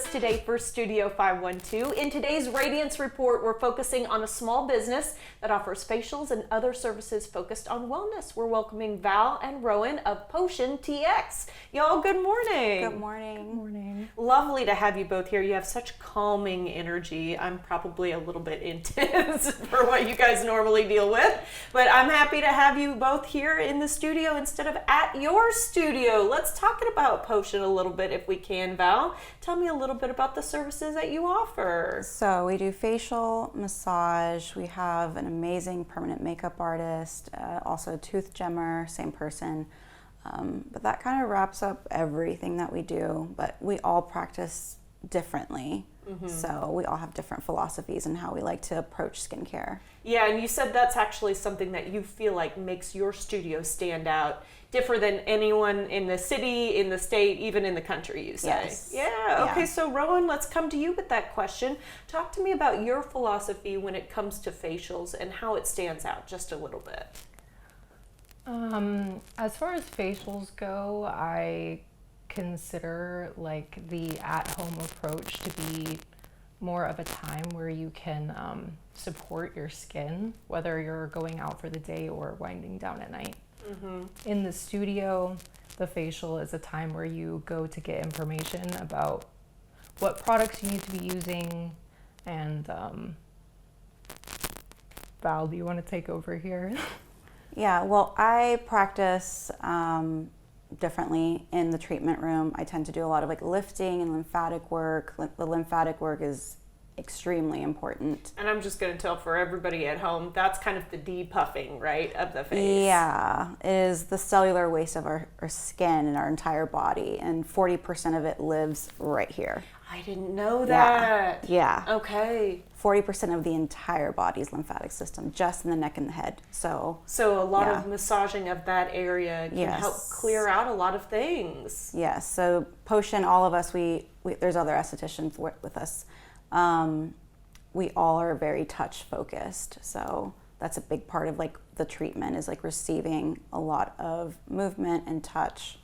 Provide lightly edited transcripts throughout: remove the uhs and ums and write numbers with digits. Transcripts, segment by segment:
us today for Studio 512. In today's Radiance Report, we're focusing on a small business that offers facials and other services focused on wellness. We're welcoming Val and Rowan of Potion TX. Y'all, good morning. Good morning. Good morning. Lovely to have you both here. You have such calming energy. I'm probably a little bit intense for what you guys normally deal with, but I'm happy to have you both here in the studio instead of at your studio. Let's talk about Potion a little bit if we can. Val, tell me a little bit about the services that you offer. So we do facial, massage. We have an amazing permanent makeup artist, also a tooth gemmer, same person. But that kind of wraps up everything that we do, but we all practice differently. So we all have different philosophies in how we like to approach skincare. Yeah, and you said that's actually something that you feel like makes your studio stand out, different than anyone in the city, in the state, even in the country, you say. Yes. Yeah, okay, Yeah. so Rowan, let's come to you with that question. Talk to me about your philosophy when it comes to facials and how it stands out just a little bit. As far as facials go, I consider like the at-home approach to be more of a time where you can support your skin, whether you're going out for the day or winding down at night. In the studio, the facial is a time where you go to get information about what products you need to be using. And Val, do you want to take over here? Yeah, well, I practice differently in the treatment room. I tend to do a lot of like lifting and lymphatic work. The lymphatic work is extremely important. And I'm just going to tell for everybody at home, that's kind of the depuffing, right, of the face. Yeah, it is the cellular waste of our skin and our entire body, and 40% of it lives right here. I didn't know that. Yeah. Okay. 40% of the entire body's lymphatic system, just in the neck and the head. So So a lot Yeah. of massaging of that area can help Yes. clear out a lot of things. yes, so Potion, all of us, we there's other estheticians with us. We all are very touch focused, so that's a big part of like the treatment is like receiving a lot of movement and touch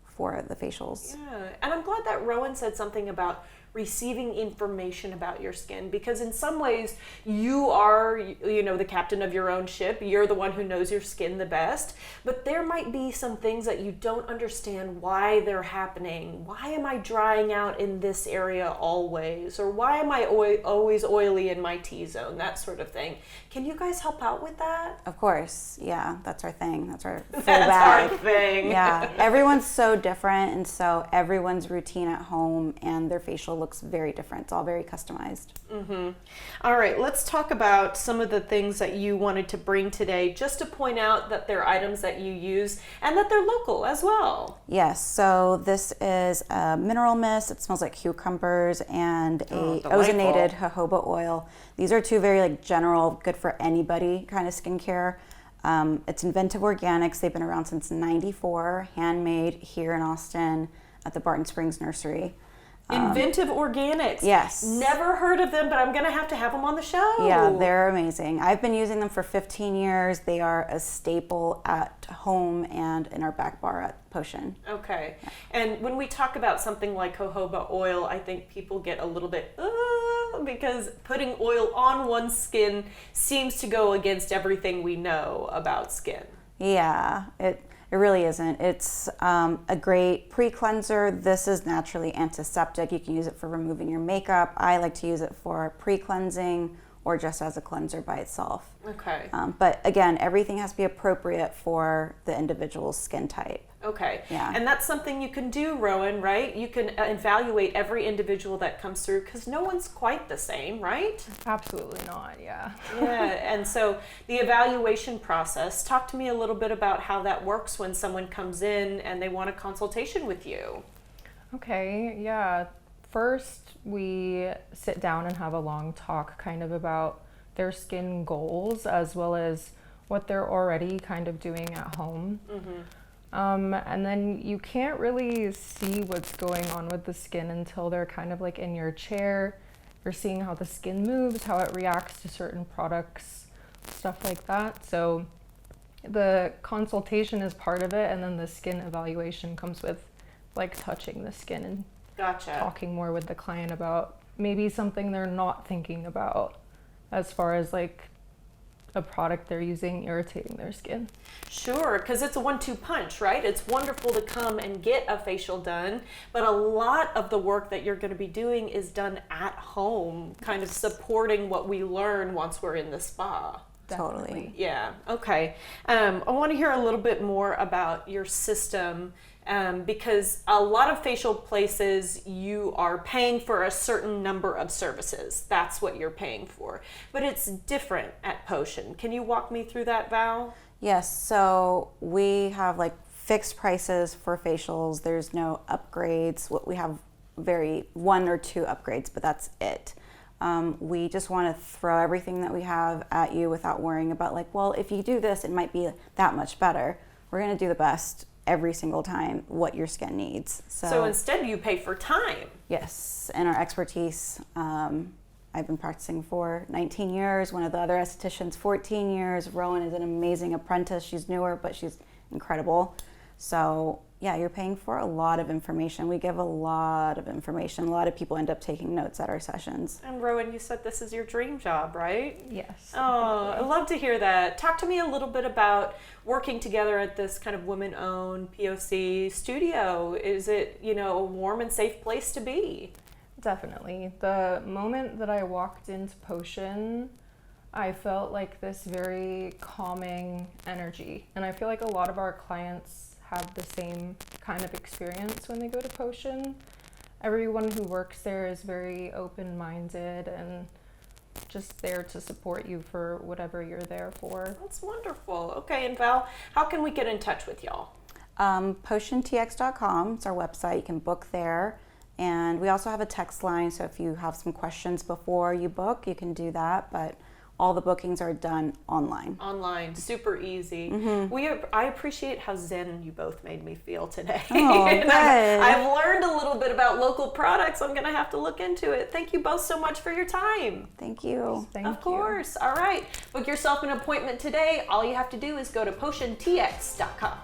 for the facials. Yeah, and I'm glad that Rowan said something about receiving information about your skin, because in some ways you are, you know, the captain of your own ship. You're the one who knows your skin the best, but there might be some things that you don't understand why they're happening. Why am I drying out in this area always? Or why am I always oily in my T-zone? That sort of thing. Can you guys help out with that? Of course, yeah, that's our thing. That's our full That's bag. our thing. Yeah, everyone's so different, and so everyone's routine at home and their facial looks very different. It's all very customized. All right, let's talk about some of the things that you wanted to bring today, just to point out that they're items that you use and that they're local as well. Yes, so this is a mineral mist. It smells like cucumbers and a delightful. ozonated jojoba oil. These are two very like general, good for anybody kind of skincare. It's Inventive Organics. They've been around since '94, handmade here in Austin at the Barton Springs Nursery. Inventive Organics. Yes. Never heard of them, but I'm going to have them on the show. Yeah, they're amazing. I've been using them for 15 years. They are a staple at home and in our back bar at Potion. Okay. And when we talk about something like jojoba oil, I think people get a little bit, because putting oil on one's skin seems to go against everything we know about skin. Yeah, it really isn't. It's a great pre-cleanser. This is naturally antiseptic. You can use it for removing your makeup. I like to use it for pre-cleansing or just as a cleanser by itself. Okay. But again, everything has to be appropriate for the individual's skin type. Okay. Yeah. And that's something you can do, Rowan, right? You can evaluate every individual that comes through, because no one's quite the same, right? Absolutely not, yeah. Yeah. And so the evaluation process, talk to me a little bit about how that works when someone comes in and they want a consultation with you. Okay, yeah. First, we sit down and have a long talk kind of about their skin goals as well as what they're already kind of doing at home. And then you can't really see what's going on with the skin until they're kind of like in your chair. You're seeing how the skin moves, how it reacts to certain products, stuff like that. So the consultation is part of it, and then the skin evaluation comes with like touching the skin and Gotcha. talking more with the client about maybe something they're not thinking about as far as like a product they're using irritating their skin. Sure, because it's a 1-2 punch, right? It's wonderful to come and get a facial done, but a lot of the work that you're going to be doing is done at home, kind of supporting what we learn once we're in the spa. Totally. Yeah, okay. I want to hear a little bit more about your system, because a lot of facial places you are paying for a certain number of services. That's what you're paying for. But it's different at Potion. Can you walk me through that, Val? Yes, so we have like fixed prices for facials. There's no upgrades. We have 1 or 2 upgrades, but that's it. We just want to throw everything that we have at you without worrying about like, well, if you do this, it might be that much better. We're going to do the best every single time what your skin needs. So instead you pay for time. Yes, and our expertise. I've been practicing for 19 years. One of the other estheticians, 14 years. Rowan is an amazing apprentice. She's newer, but she's incredible. So yeah, you're paying for a lot of information. We give a lot of information. A lot of people end up taking notes at our sessions. And Rowan, you said this is your dream job, right? Yes. Oh, I love to hear that. Talk to me a little bit about working together at this kind of women-owned POC studio. Is it, a warm and safe place to be? Definitely. The moment that I walked into Potion, I felt like this very calming energy. And I feel like a lot of our clients have the same kind of experience when they go to Potion. Everyone who works there is very open-minded and just there to support you for whatever you're there for. That's wonderful. Okay, and Val, how can we get in touch with y'all? PotionTX.com is our website. You can book there. And we also have a text line, so if you have some questions before you book, you can do that. But all the bookings are done online. Online, super easy. I appreciate how zen you both made me feel today. Oh, good. I've learned a little bit about local products. I'm going to have to look into it. Thank you both so much for your time. Thank you. Of course. All right. Book yourself an appointment today. All you have to do is go to PotionTX.com.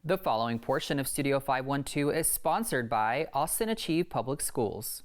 The following portion of Studio 512 is sponsored by Austin Achieve Public Schools.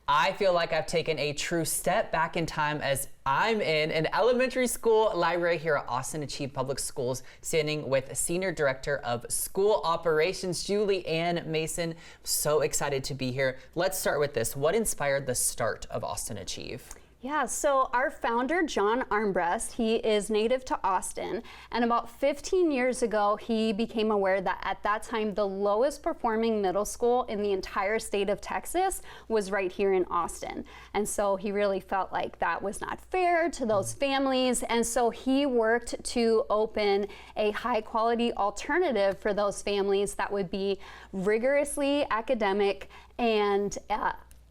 I feel like I've taken a true step back in time as I'm in an elementary school library here at Austin Achieve Public Schools, standing with Senior Director of School Operations, Julie Ann Mason. So excited to be here. Let's start with this. What inspired the start of Austin Achieve? Yeah, so our founder, John Armbrust, he is native to Austin, and about 15 years ago, he became aware that at that time, the lowest performing middle school in the entire state of Texas was right here in Austin. And so he really felt like that was not fair to those families, and so he worked to open a high quality alternative for those families that would be rigorously academic and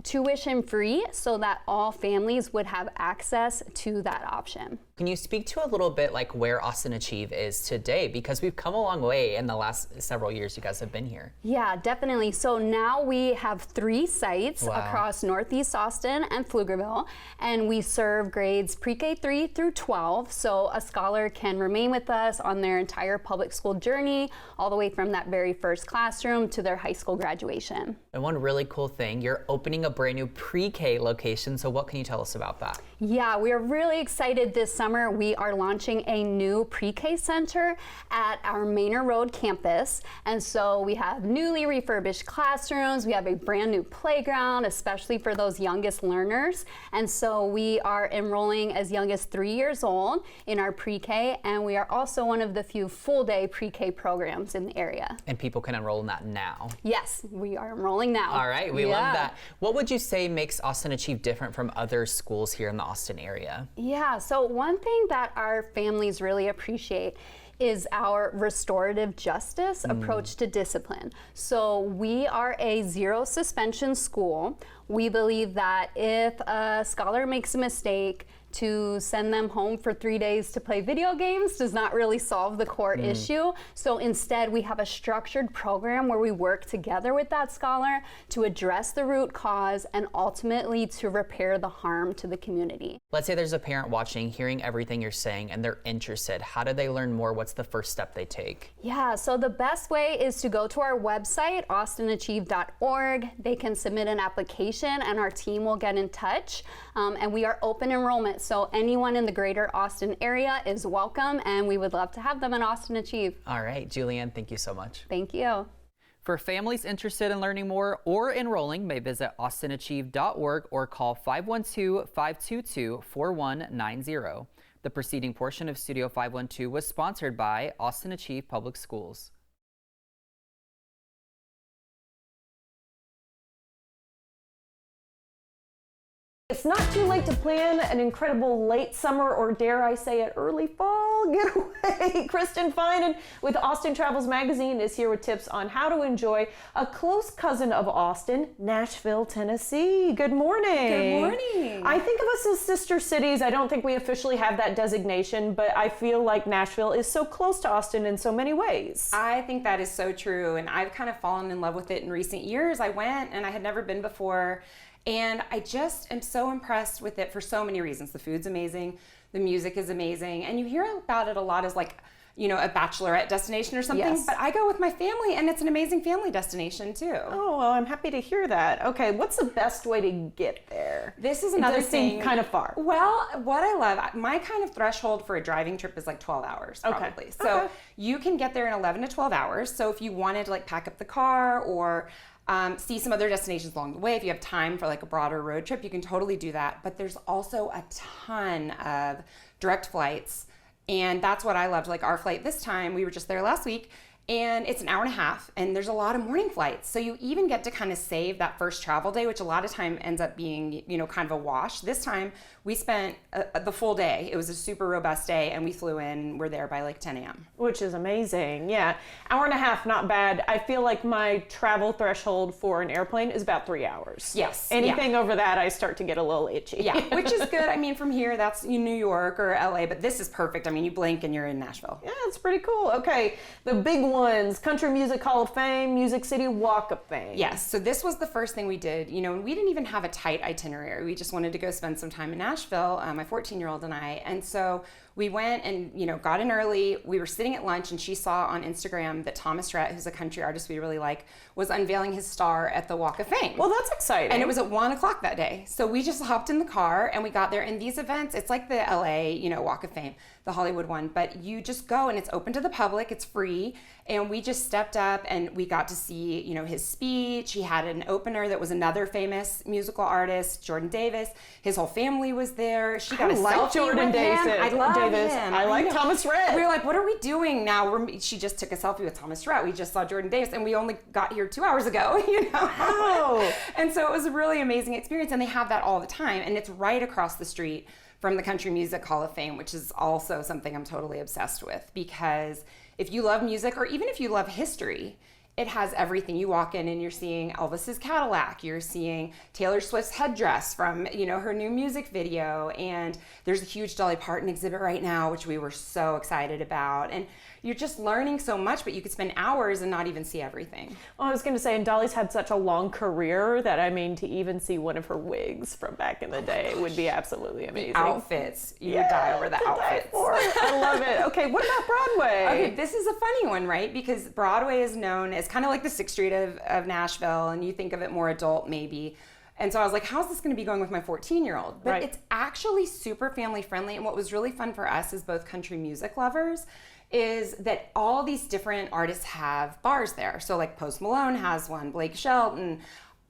tuition free, so that all families would have access to that option. Can you speak to a little bit like where Austin Achieve is today? Because we've come a long way in the last several years you guys have been here. Yeah, definitely. So now we have 3 sites across Northeast Austin and Pflugerville, and we serve grades pre-K 3 through 12. So a scholar can remain with us on their entire public school journey, all the way from that very first classroom to their high school graduation. And one really cool thing, you're opening a brand new pre-K location. So what can you tell us about that? Yeah, we are really excited this summer. We are launching a new pre-K center at our Manor Road campus. And so we have newly refurbished classrooms. We have a brand new playground, especially for those youngest learners. And so we are enrolling as young as 3 years old in our pre-K. And we are also one of the few full-day pre-K programs in the area. And people can enroll in that now. Yes, we are enrolling now. All right, we love that. What would you say makes Austin Achieve different from other schools here in the Austin area? Yeah, so one thing that our families really appreciate is our restorative justice approach to discipline. So we are a zero suspension school. We believe that if a scholar makes a mistake, to send them home for 3 days to play video games does not really solve the core issue. So instead, we have a structured program where we work together with that scholar to address the root cause and ultimately to repair the harm to the community. Let's say there's a parent watching, hearing everything you're saying, and they're interested. How do they learn more? What's the first step they take? Yeah, so the best way is to go to our website, austinachieve.org. They can submit an application and our team will get in touch. And we are open enrollment, so anyone in the greater Austin area is welcome, and we would love to have them in Austin Achieve. All right, Julianne, thank you so much. Thank you. For families interested in learning more or enrolling, may visit austinachieve.org or call 512-522-4190. The preceding portion of Studio 512 was sponsored by Austin Achieve Public Schools. It's not too late to plan an incredible late summer, or dare I say it, early fall getaway. Kristen Finan with Austin Travels Magazine is here with tips on how to enjoy a close cousin of Austin, Nashville, Tennessee. Good morning. Good morning. I think of us as sister cities. I don't think we officially have that designation, but I feel like Nashville is so close to Austin in so many ways. I think that is so true, and I've kind of fallen in love with it in recent years. I went and I had never been before, and I just am so impressed with it for so many reasons. The food's amazing, the music is amazing, and you hear about it a lot as like, you know, a bachelorette destination or something, Yes. but I go with my family and it's an amazing family destination too. Oh, well, I'm happy to hear that. Okay, what's the best way to get there? This is It another does seem thing. kind of far. Well, what I love, my kind of threshold for a driving trip is like 12 hours probably. So Okay. you can get there in 11 to 12 hours. So if you wanted to like pack up the car or see some other destinations along the way, if you have time for like a broader road trip, you can totally do that. But there's also a ton of direct flights. And that's what I loved. Like our flight this time, we were just there last week, and it's an hour and a half, and there's a lot of morning flights. So you even get to kind of save that first travel day, which a lot of time ends up being, you know, kind of a wash. This time we spent the full day. It was a super robust day, and we flew in, we're there by like 10 a.m. Which is amazing. Yeah. Hour and a half, not bad. I feel like my travel threshold for an airplane is about 3 hours. Yes. Anything over that, I start to get a little itchy. Yeah, which is good. I mean, from here, that's New York or LA, but this is perfect. I mean, you blink and you're in Nashville. Yeah, it's pretty cool. Okay, the big ones: Country Music Hall of Fame, Music City Walk of Fame. Yes, so this was the first thing we did. You know, we didn't even have a tight itinerary. We just wanted to go spend some time in Nashville, my 14-year-old and I. And so we went and, you know, got in early. We were sitting at lunch, and she saw on Instagram that Thomas Rhett, who's a country artist we really like, was unveiling his star at the Walk of Fame. Well, that's exciting. And it was at 1 o'clock that day. So we just hopped in the car and we got there. And these events, it's like the LA, you know, Walk of Fame, the Hollywood one, but you just go and it's open to the public, it's free. And we just stepped up and we got to see, you know, his speech. He had an opener that was another famous musical artist, Jordan Davis. His whole family was there. She got a like selfie Jordan with Davis. him. I love him. I like know. Thomas Rhett. We were like, what are we doing now? She just took a selfie with Thomas Rhett. We just saw Jordan Davis, and we only got here 2 hours ago, you know? Wow. And so it was a really amazing experience, and they have that all the time, and it's right across the street from the Country Music Hall of Fame, which is also something I'm totally obsessed with, because if you love music, or even if you love history, it has everything. You walk in and you're seeing Elvis's Cadillac, you're seeing Taylor Swift's headdress from, you know, her new music video, and there's a huge Dolly Parton exhibit right now, which we were so excited about. And you're just learning so much, but you could spend hours and not even see everything. Well, I was going to say, and Dolly's had such a long career that, I mean, to even see one of her wigs from back in the day would be absolutely amazing. Outfits, you would die over the outfits. I love it. Okay, what about Broadway? Okay, this is a funny one, right? Because Broadway is known as kind of like the 6th Street of Nashville, and you think of it more adult maybe. And so I was like, how's this going to be going with my 14-year-old? But Right. It's actually super family friendly. And what was really fun for us as both country music lovers is that all these different artists have bars there. So like Post Malone has one, Blake Shelton,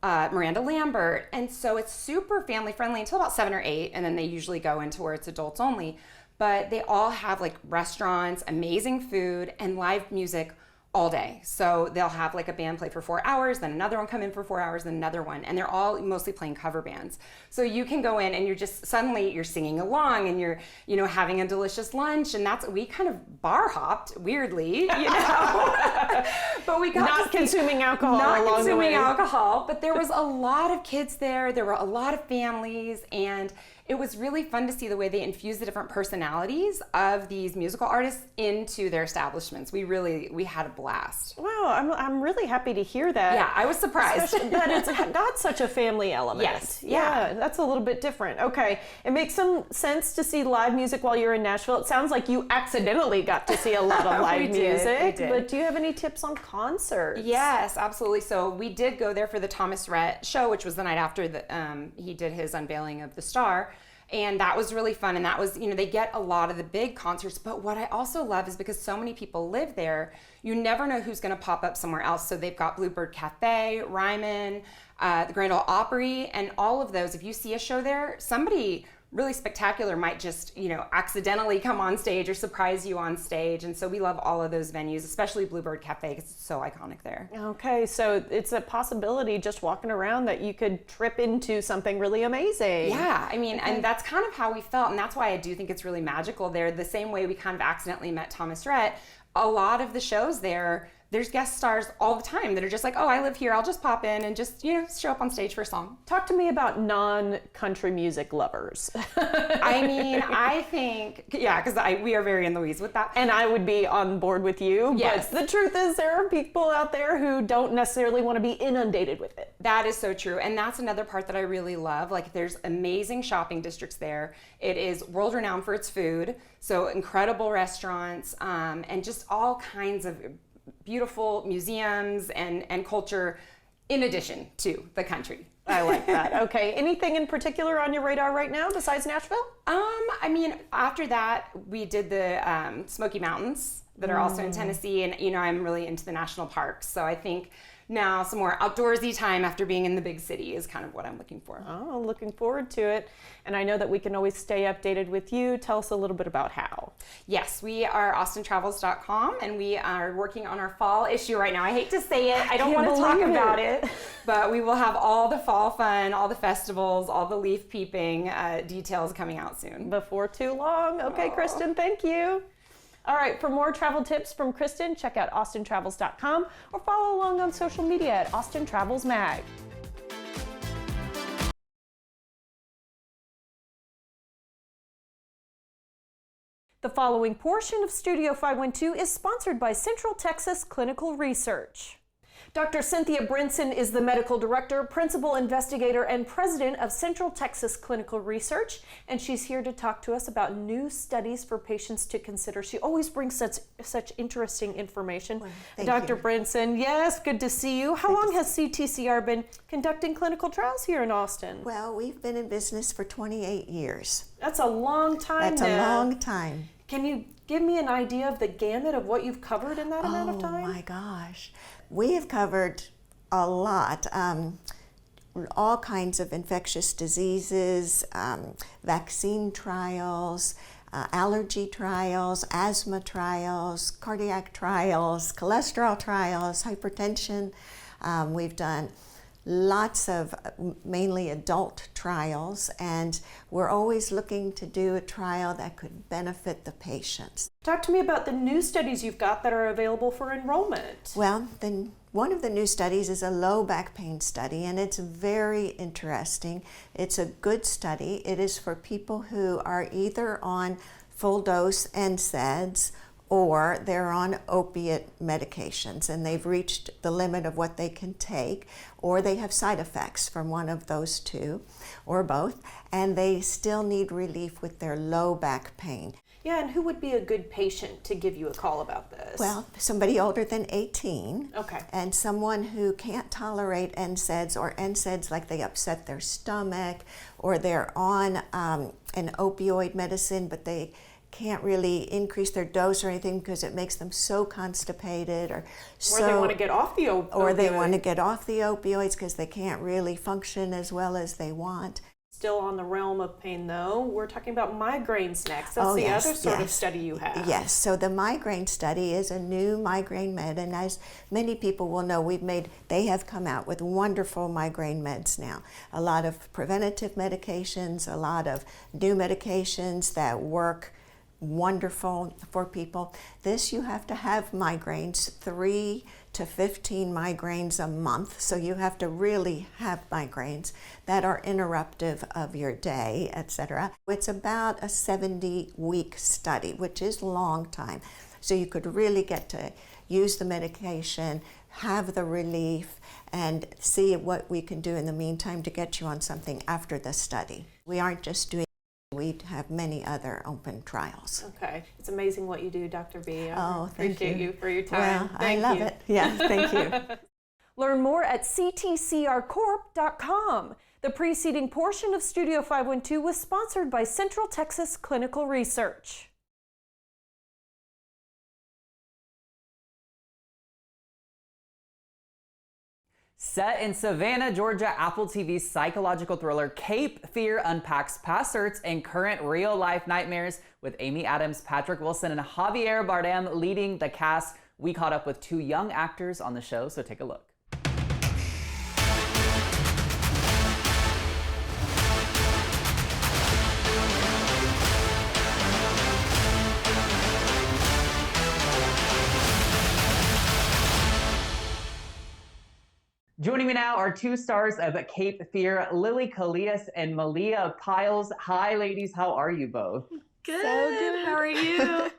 Miranda Lambert. And so it's super family friendly until about 7 or 8. And then they usually go into where it's adults only. But they all have like restaurants, amazing food, and live music all day. So they'll have like a band play for 4 hours, then another one come in for 4 hours, then another one. And they're all mostly playing cover bands. So you can go in and you're just suddenly you're singing along and you're, you know, having a delicious lunch. And that's, we kind of bar hopped weirdly, you know, but we got Not consuming alcohol not along the way. consuming alcohol, but there was a lot of kids there. There were a lot of families, and it was really fun to see the way they infused the different personalities of these musical artists into their establishments. We had a blast. Wow, I'm really happy to hear that. Yeah, I was surprised. That it's got such a family element. Yes, Yeah, yeah. that's a little bit different. Okay, it makes some sense to see live music while you're in Nashville. It sounds like you accidentally got to see a lot of live We did, music. we did. But do you have any tips on concerts? Yes, absolutely. So we did go there for the Thomas Rhett show, which was the night after he did his unveiling of the Star. And that was really fun. And that was, they get a lot of the big concerts. But what I also love is because so many people live there, you never know who's going to pop up somewhere else. So they've got Bluebird Cafe, Ryman, the Grand Ole Opry, and all of those. If you see a show there, somebody really spectacular might just, accidentally come on stage or surprise you on stage. And so we love all of those venues, especially Bluebird Cafe because it's so iconic there. Okay, so it's a possibility just walking around that you could trip into something really amazing. Yeah, I mean, and that's kind of how we felt. And that's why I do think it's really magical there. The same way we kind of accidentally met Thomas Rhett, a lot of the shows there's guest stars all the time that are just like, oh, I live here, I'll just pop in and just, show up on stage for a song. Talk to me about non-country music lovers. I mean, I think, yeah, because we are very in the weeds with that. And I would be on board with you. Yes. But the truth is there are people out there who don't necessarily want to be inundated with it. That is so true. And that's another part that I really love. Like, there's amazing shopping districts there. It is world renowned for its food. So incredible restaurants, and just all kinds of beautiful museums and culture in addition to the country. I like that. Okay. Anything in particular on your radar right now besides Nashville? I mean, after that, we did the Smoky Mountains that are also in Tennessee. And, I'm really into the national parks. So I think now some more outdoorsy time after being in the big city is kind of what I'm looking for. Oh, looking forward to it. And I know that we can always stay updated with you. Tell us a little bit about how. Yes, we are austintravels.com, and we are working on our fall issue right now. I hate to say it. I don't want to talk about it. But we will have all the fall fun, all the festivals, all the leaf peeping details coming out soon. Before too long. Okay, Kristen, thank you. All right, for more travel tips from Kristen, check out austintravels.com or follow along on social media at Austin Travels Mag. The following portion of Studio 512 is sponsored by Central Texas Clinical Research. Dr. Cynthia Brinson is the medical director, principal investigator, and president of Central Texas Clinical Research, and she's here to talk to us about new studies for patients to consider. She always brings such interesting information. Well, Dr. you. Brinson, yes, good to see you. How long has CTCR been conducting clinical trials here in Austin? Well, we've been in business for 28 years. That's a long time That's now. a long time. Can you give me an idea of the gamut of what you've covered in that amount of time? Oh my gosh. We have covered a lot. All kinds of infectious diseases, vaccine trials, allergy trials, asthma trials, cardiac trials, cholesterol trials, hypertension. We've done lots of mainly adult trials, and we're always looking to do a trial that could benefit the patients. Talk to me about the new studies you've got that are available for enrollment. Well, then one of the new studies is a low back pain study, and it's very interesting. It's a good study. It is for people who are either on full dose NSAIDs or they're on opiate medications and they've reached the limit of what they can take, or they have side effects from one of those two or both, and they still need relief with their low back pain. Yeah, and who would be a good patient to give you a call about this? Well, somebody older than 18. Okay. And someone who can't tolerate NSAIDs, or NSAIDs like they upset their stomach, or they're on an opioid medicine, but they can't really increase their dose or anything because it makes them so constipated, or they want to get off the opioid. Or they want to get off the opioids because they can't really function as well as they want. Still on the realm of pain, though, we're talking about migraines next. That's Oh, the yes, other sort of yes. study you have. Yes, so the migraine study is a new migraine med, and as many people will know, they have come out with wonderful migraine meds now. A lot of preventative medications, a lot of new medications that work wonderful for people. This, you have to have migraines, 3 to 15 migraines a month. So you have to really have migraines that are interruptive of your day, etc. It's about a 70-week study, which is a long time. So you could really get to use the medication, have the relief, and see what we can do in the meantime to get you on something after the study. We aren't just doing, we have many other open trials. Okay. It's amazing what you do, Dr. B. Oh, thank appreciate you for your time. Well, Thank I love you. it. Yeah, thank you. Learn more at ctcrcorp.com. The preceding portion of Studio 512 was sponsored by Central Texas Clinical Research. Set in Savannah, Georgia, Apple TV's psychological thriller Cape Fear unpacks past hurts and current real-life nightmares with Amy Adams, Patrick Wilson, and Javier Bardem leading the cast. We caught up with 2 young actors on the show, so take a look. Joining me now are 2 stars of Cape Fear, Lily Kalias and Malia Piles. Hi, ladies. How are you both? Good. So good. How are you?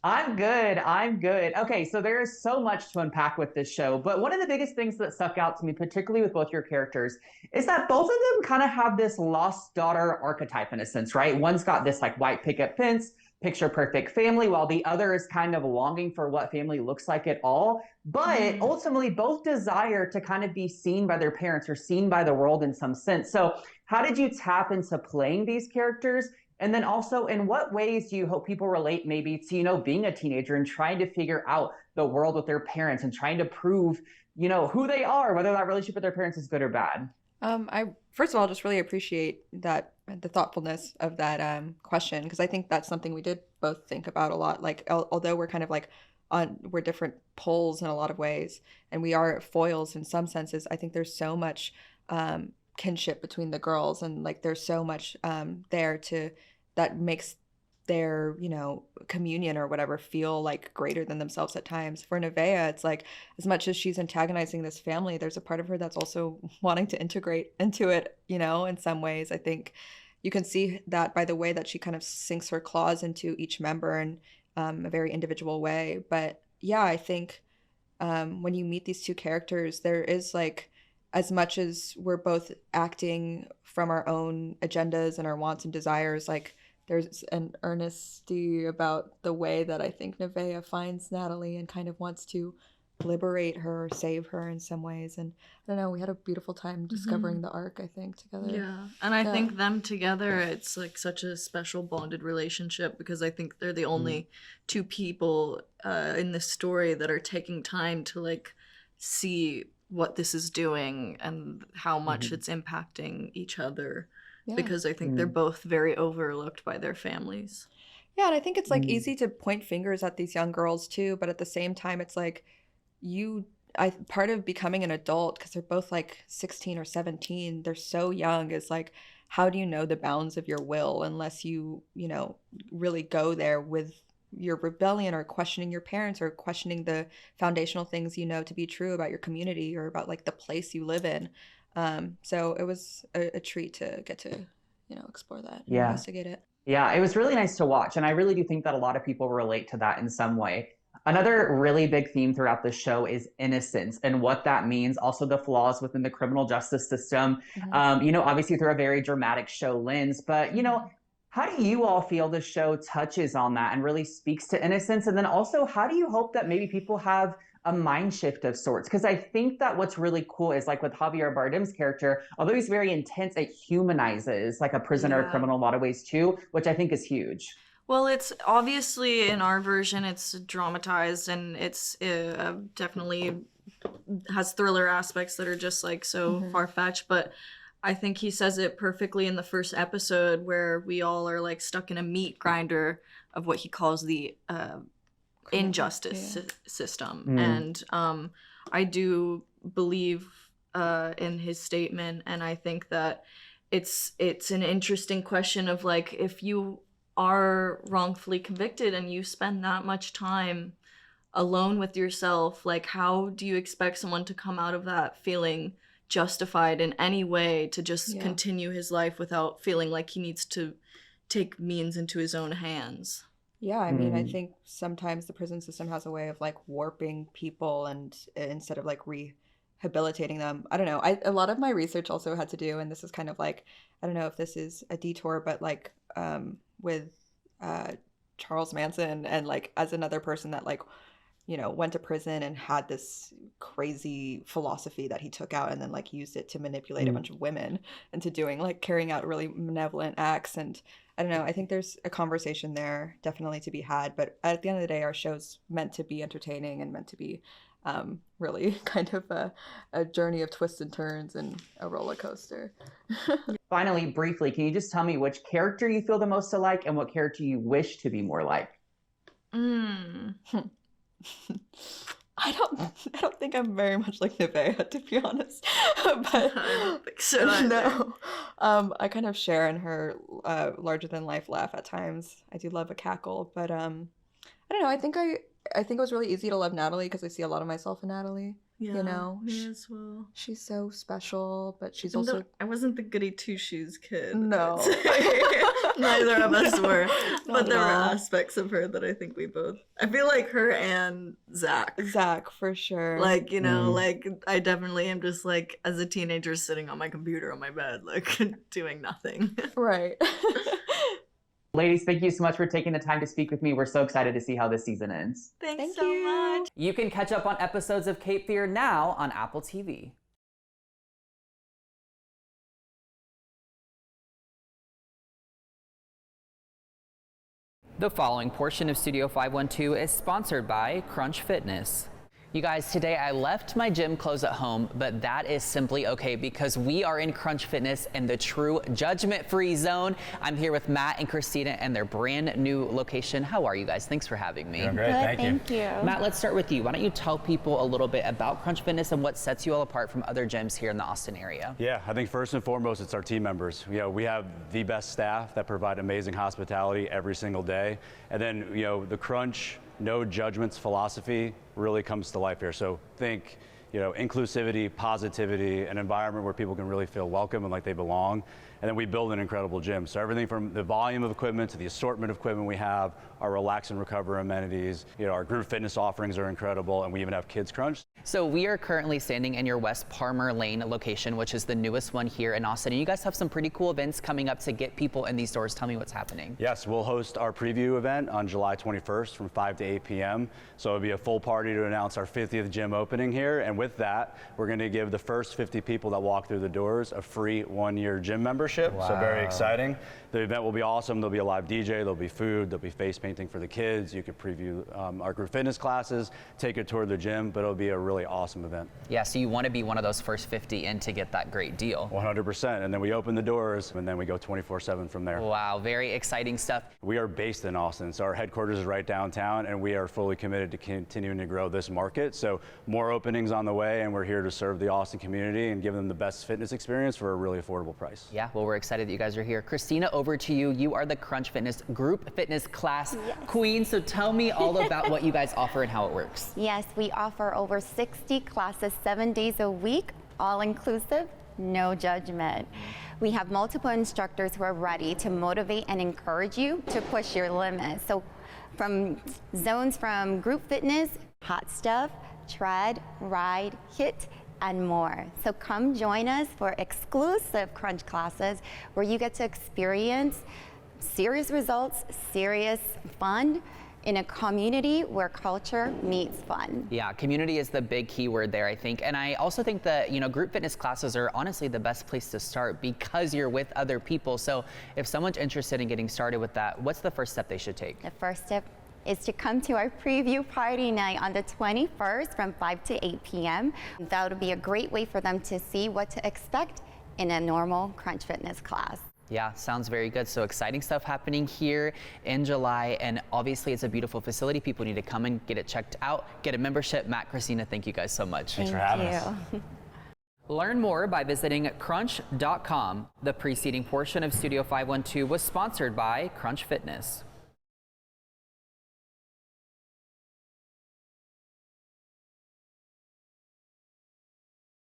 I'm good. I'm good. Okay, so there is so much to unpack with this show, but one of the biggest things that stuck out to me, particularly with both your characters, is that both of them kind of have this lost daughter archetype in a sense, right? One's got this like white picket fence, picture perfect family, while the other is kind of longing for what family looks like at all. But ultimately, both desire to kind of be seen by their parents or seen by the world in some sense. So how did you tap into playing these characters? And then also, in what ways do you hope people relate maybe to, you know, being a teenager and trying to figure out the world with their parents and trying to prove, you know, who they are, whether that relationship with their parents is good or bad? I first of all just really appreciate that the thoughtfulness of that question, because I think that's something we did both think about a lot. Like, although we're kind of like we're different poles in a lot of ways, and we are foils in some senses, I think there's so much kinship between the girls, and like there's so much there to that makes their, you know, communion or whatever feel like greater than themselves at times. For Nevaeh, it's like, as much as she's antagonizing this family, there's a part of her that's also wanting to integrate into it, you know, in some ways. I think you can see that by the way that she kind of sinks her claws into each member in a very individual way. But yeah, I think when you meet these 2 characters, there is like, as much as we're both acting from our own agendas and our wants and desires, like there's an earnesty about the way that I think Nevaeh finds Natalie and kind of wants to liberate her or save her in some ways. And I don't know, we had a beautiful time discovering the arc, I think, together. Yeah, and I think them together, it's like such a special bonded relationship, because I think they're the only 2 people in this story that are taking time to like see what this is doing and how much it's impacting each other. Yeah. Because I think they're both very overlooked by their families. Yeah, and I think it's like easy to point fingers at these young girls too, but at the same time it's like part of becoming an adult, because they're both like 16 or 17, they're so young, is like, how do you know the bounds of your will unless you know, really go there with your rebellion or questioning your parents or questioning the foundational things you know to be true about your community or about like the place you live in. So it was a treat to get to, you know, explore that and investigate it. Yeah, it was really nice to watch. And I really do think that a lot of people relate to that in some way. Another really big theme throughout the show is innocence and what that means. Also the flaws within the criminal justice system, you know, obviously through a very dramatic show lens, but, you know, how do you all feel the show touches on that and really speaks to innocence? And then also, how do you hope that maybe people have a mind shift of sorts? Because I think that what's really cool is like with Javier Bardem's character, although he's very intense, it humanizes like a prisoner or criminal in a lot of ways too, which I think is huge. Well, it's obviously in our version, it's dramatized, and it's definitely has thriller aspects that are just like so far-fetched, but I think he says it perfectly in the first episode where we all are like stuck in a meat grinder of what he calls the injustice system. And I do believe in his statement, and I think that it's an interesting question of like, if you are wrongfully convicted and you spend that much time alone with yourself, like how do you expect someone to come out of that feeling justified in any way to just continue his life without feeling like he needs to take means into his own hands? Yeah, I mean, I think sometimes the prison system has a way of like warping people and instead of like rehabilitating them. I don't know. A lot of my research also had to do, and this is kind of like, I don't know if this is a detour, but like with Charles Manson, and like as another person that like, you know, went to prison and had this crazy philosophy that he took out and then like used it to manipulate a bunch of women into doing like carrying out really malevolent acts. And I don't know, I think there's a conversation there definitely to be had, but at the end of the day, our show's meant to be entertaining and meant to be really kind of a journey of twists and turns and a roller coaster. Finally, briefly, can you just tell me which character you feel the most alike and what character you wish to be more like? I don't think I'm very much like Nevaeh, to be honest. But I don't think so either. No. I kind of share in her larger than life laugh at times. I do love a cackle, but I don't know. I think it was really easy to love Natalie because I see a lot of myself in Natalie. Yeah, you know, me as well. She's so special, but she's also. I wasn't the goody two shoes kid. No. Neither of us were. Not But there were at all. aspects of her that I think we both. I feel like her and Zach. Zach, for sure. Like, you know, like I definitely am just like as a teenager sitting on my computer on my bed, like doing nothing. Right. Ladies, thank you so much for taking the time to speak with me. We're so excited to see how this season ends. Thanks so much. You can catch up on episodes of Cape Fear now on Apple TV. The following portion of Studio 512 is sponsored by Crunch Fitness. You guys, today I left my gym clothes at home, but that is simply okay because we are in Crunch Fitness in the true judgment-free zone. I'm here with Matt and Christina and their brand new location. How are you guys? Thanks for having me. Doing great, thank you. Matt, let's start with you. Why don't you tell people a little bit about Crunch Fitness and what sets you all apart from other gyms here in the Austin area? Yeah, I think first and foremost, it's our team members. You know, we have the best staff that provide amazing hospitality every single day. And then, you know, the Crunch no judgments philosophy really comes to life here. So think, you know, inclusivity, positivity, an environment where people can really feel welcome and like they belong. And then we build an incredible gym. So everything from the volume of equipment to the assortment of equipment we have, our relax and recover amenities, you know, our group fitness offerings are incredible, and we even have Kids Crunch. So we are currently standing in your West Palmer Lane location, which is the newest one here in Austin. And you guys have some pretty cool events coming up to get people in these doors. Tell me what's happening. Yes, we'll host our preview event on July 21st from 5 to 8 p.m. So it'll be a full party to announce our 50th gym opening here. And with that, we're going to give the first 50 people that walk through the doors a free 1-year gym membership. Wow. So very exciting. The event will be awesome. There'll be a live DJ, there'll be food, there'll be face painting for the kids. You could preview our group fitness classes, take a tour of the gym, but it'll be a really awesome event. Yeah, so you want to be one of those first 50 in to get that great deal. 100%. And then we open the doors and then we go 24/7 from there. Wow, very exciting stuff. We are based in Austin, so our headquarters is right downtown, and we are fully committed to continuing to grow this market. So more openings on the way, and we're here to serve the Austin community and give them the best fitness experience for a really affordable price. Yeah, well, we're excited that you guys are here. Christina, over to you. You are the Crunch Fitness group fitness class queen. So tell me all about what you guys offer and how it works. Yes, we offer over 60 classes 7 days a week, all inclusive, no judgment. We have multiple instructors who are ready to motivate and encourage you to push your limits. So from zones from group fitness, hot stuff, tread, ride, HIIT, and more. So come join us for exclusive Crunch classes where you get to experience serious results, serious fun in a community where culture meets fun. Yeah, community is the big key word there, I think. And I also think that, you know, group fitness classes are honestly the best place to start because you're with other people. So if someone's interested in getting started with that, what's the first step they should take? The first step is to come to our preview party night on the 21st from 5 to 8 p.m. That would be a great way for them to see what to expect in a normal Crunch Fitness class. Yeah, sounds very good. So exciting stuff happening here in July. And obviously it's a beautiful facility. People need to come and get it checked out, get a membership. Matt, Christina, thank you guys so much. Thanks for having us. Learn more by visiting crunch.com. The preceding portion of Studio 512 was sponsored by Crunch Fitness.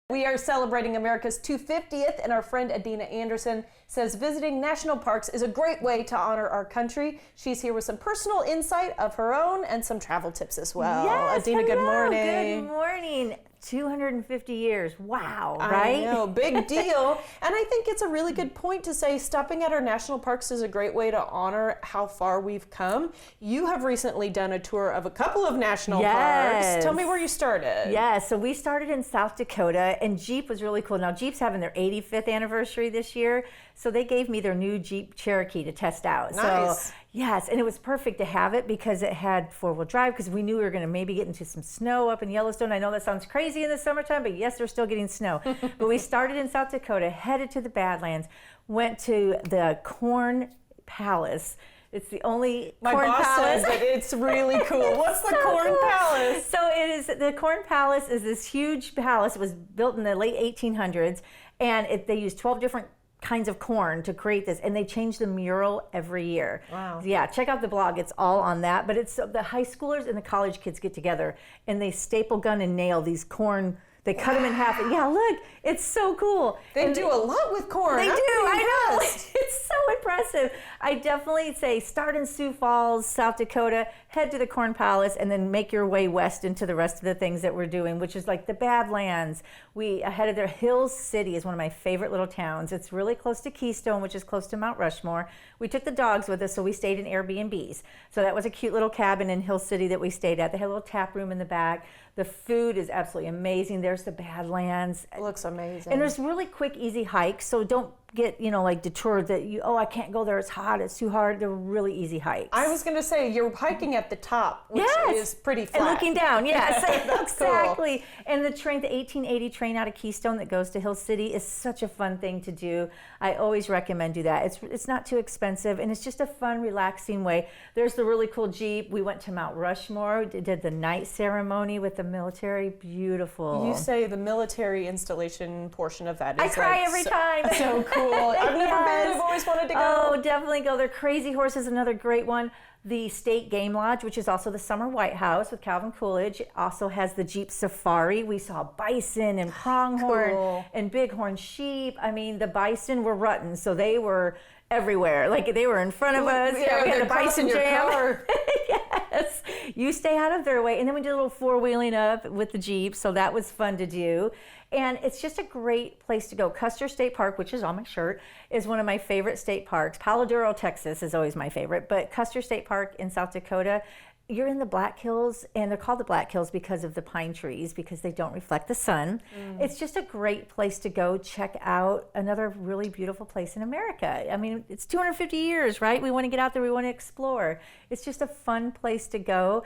We are celebrating America's 250th, and our friend Adina Anderson says visiting national parks is a great way to honor our country. She's here with some personal insight of her own and some travel tips as well. Yes, Adina, good hello, morning. Good morning. 250 years. Wow, I right? know, big deal. And I think it's a really good point to say stopping at our national parks is a great way to honor how far we've come. You have recently done a tour of a couple of national parks. Tell me where you started. Yeah, so we started in South Dakota, and Jeep was really cool. Now, Jeep's having their 85th anniversary this year, so they gave me their new Jeep Cherokee to test out. Nice. So, yes, and it was perfect to have it because it had four-wheel drive, because we knew we were going to maybe get into some snow up in Yellowstone. I know that sounds crazy in the summertime, but yes, they're still getting snow. But we started in South Dakota, headed to the Badlands, went to the Corn Palace. It's the only My Corn boss Palace. says that it's really cool. What's the So Corn cool. Palace? So the Corn Palace is this huge palace. It was built in the late 1800s, and they used 12 different kinds of corn to create this, and they change the mural every year. Wow. Yeah, check out the blog. It's all on that. But it's the high schoolers and the college kids get together, and they staple gun and nail these corn. They cut them in half. And yeah, look, it's so cool. They And do a lot with corn. They I'm do, pretty I know. impressed. It's so impressive. I definitely say start in Sioux Falls, South Dakota, head to the Corn Palace, and then make your way west into the rest of the things that we're doing, which is like the Badlands. We headed there. Hills City is one of my favorite little towns. It's really close to Keystone, which is close to Mount Rushmore. We took the dogs with us, so we stayed in Airbnbs. So that was a cute little cabin in Hills City that we stayed at. They had a little tap room in the back. The food is absolutely amazing. There's the Badlands. It looks amazing. And there's really quick, easy hikes, so don't get, like deterred that I can't go there, it's hot, it's too hard. They're really easy hikes. I was going to say, you're hiking at the top, which is pretty flat. And looking down, yes. That's exactly. Cool. And the 1880 train out of Keystone that goes to Hill City is such a fun thing to do. I always recommend do that. It's not too expensive, and it's just a fun, relaxing way. There's the really cool Jeep. We went to Mount Rushmore, did the night ceremony with the military. Beautiful. You say the military installation portion of that is I cry like every time. So cool. I've never been. I've always wanted to go. Oh, definitely go there. Crazy Horse is another great one. The State Game Lodge, which is also the Summer White House with Calvin Coolidge, also has the Jeep Safari. We saw bison and pronghorn and bighorn sheep. I mean, the bison were rutting, so they were everywhere. Like they were in front of us. Yeah, we had a bison your jam. car. Yes, you stay out of their way. And then we did a little four-wheeling up with the Jeep, so that was fun to do. And it's just a great place to go. Custer State Park, which is on my shirt, is one of my favorite state parks. Palo Duro, Texas is always my favorite, but Custer State Park in South Dakota, you're in the Black Hills, and they're called the Black Hills because of the pine trees, because they don't reflect the sun. It's just a great place to go check out another really beautiful place in America. I mean, it's 250 years, right? We want to get out there, we want to explore. It's just a fun place to go.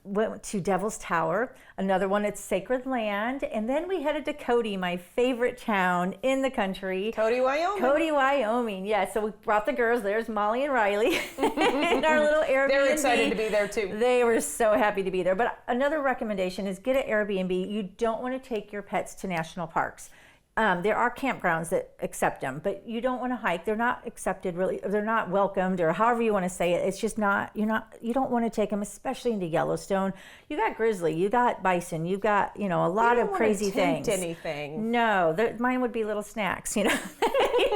Went to Devil's Tower, another one, it's Sacred Land, and then we headed to Cody, my favorite town in the country. Cody, Wyoming. Cody, Wyoming, yeah. So we brought the girls, there's Molly and Riley in our little Airbnb. They're excited to be there too. They were so happy to be there. But another recommendation is get an Airbnb. You don't want to take your pets to national parks. There are campgrounds that accept them, but you don't want to hike. They're not accepted really. They're not welcomed, or however you want to say it. It's just not, you don't want to take them, especially into Yellowstone. You got grizzly, you got bison, you've got, a lot of crazy things. Anything. No, mine would be little snacks, You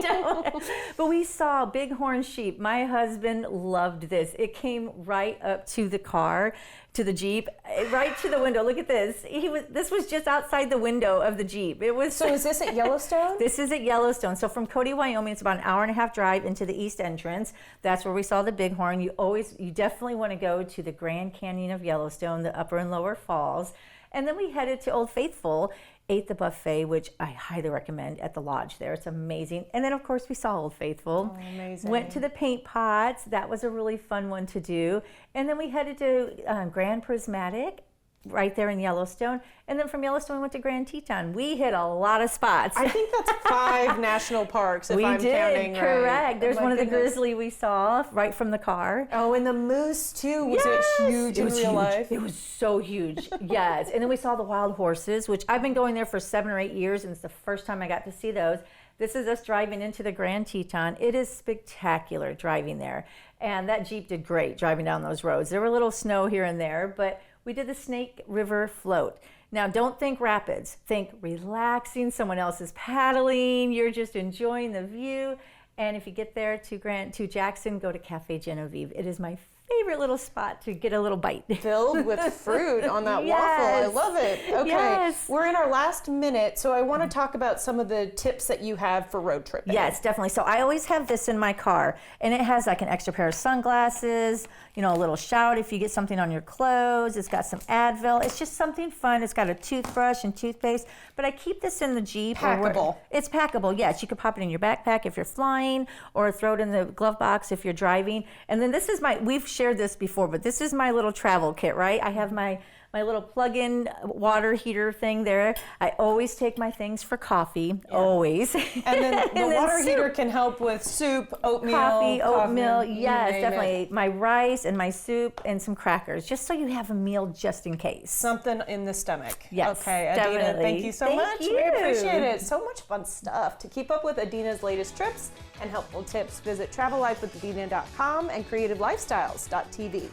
don't. But we saw bighorn sheep. My husband loved this. It came right up to the car, to the Jeep, right to the window. Look at this. This was just outside the window of the Jeep. It was. So is this at Yellowstone? This is at Yellowstone. So from Cody, Wyoming, it's about an hour and a half drive into the east entrance. That's where we saw the bighorn. You definitely want to go to the Grand Canyon of Yellowstone, the upper and lower falls. And then we headed to Old Faithful, ate the buffet, which I highly recommend at the lodge there. It's amazing. And then, of course, we saw Old Faithful. Oh, amazing. Went to the paint pots. That was a really fun one to do. And then we headed to Grand Prismatic. right there in Yellowstone. And then from Yellowstone, we went to Grand Teton. We hit a lot of spots. I think that's 5 national parks if we I'm did, counting correct. right. There's Oh, one of the goodness. grizzly we saw right from the car. Oh, and the moose too. Was Yes! it huge in real huge. life? It was so huge. Yes. And then we saw the wild horses, which I've been going there for 7 or 8 years, and it's the first time I got to see those. This is us driving into the Grand Teton. It is spectacular driving there. And that Jeep did great driving down those roads. There were a little snow here and there, but we did the Snake River float. Now, don't think rapids. Think relaxing. Someone else is paddling. You're just enjoying the view. And if you get there to Jackson, go to Cafe Genevieve. It is my favorite little spot to get a little bite. Filled with fruit on that Yes. waffle. I love it. Okay, Yes. we're in our last minute, so I want to talk about some of the tips that you have for road tripping. Yes, definitely. So I always have this in my car, and it has like an extra pair of sunglasses, you know, a little shout if you get something on your clothes. It's got some Advil. It's just something fun. It's got a toothbrush and toothpaste, but I keep this in the Jeep. Packable. It's packable, yes. You could pop it in your backpack if you're flying, or throw it in the glove box if you're driving. And then this is we've shared this before, but this is my little travel kit, right? I have my little plug-in water heater thing there. I always take my things for coffee, always. And then the water heater can help with soup, oatmeal, coffee, oatmeal, you yes, name definitely. it. My rice and my soup and some crackers, just so you have a meal just in case. Something in the stomach. Yes, Okay, Adina, definitely. thank you so Thank much. you. We appreciate it. So much fun stuff. To keep up with Adina's latest trips and helpful tips, visit travellifewithadina.com and creativelifestyles.tv.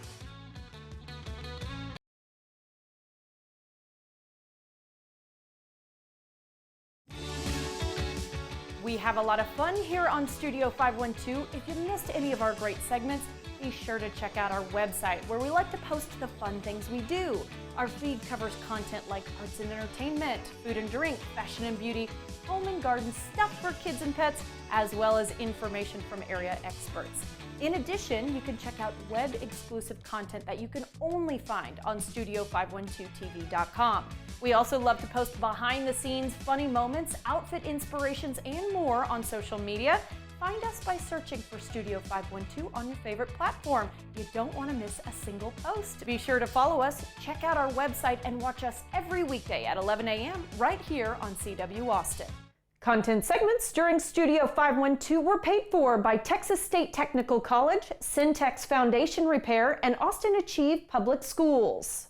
We have a lot of fun here on Studio 512. If you missed any of our great segments, be sure to check out our website where we like to post the fun things we do. Our feed covers content like arts and entertainment, food and drink, fashion and beauty, home and garden, stuff for kids and pets, as well as information from area experts. In addition, you can check out web-exclusive content that you can only find on Studio512TV.com. We also love to post behind-the-scenes funny moments, outfit inspirations, and more on social media. Find us by searching for Studio 512 on your favorite platform. You don't want to miss a single post. Be sure to follow us, check out our website, and watch us every weekday at 11 a.m. right here on CW Austin. Content segments during Studio 512 were paid for by Texas State Technical College, Syntex Foundation Repair, and Austin Achieve Public Schools.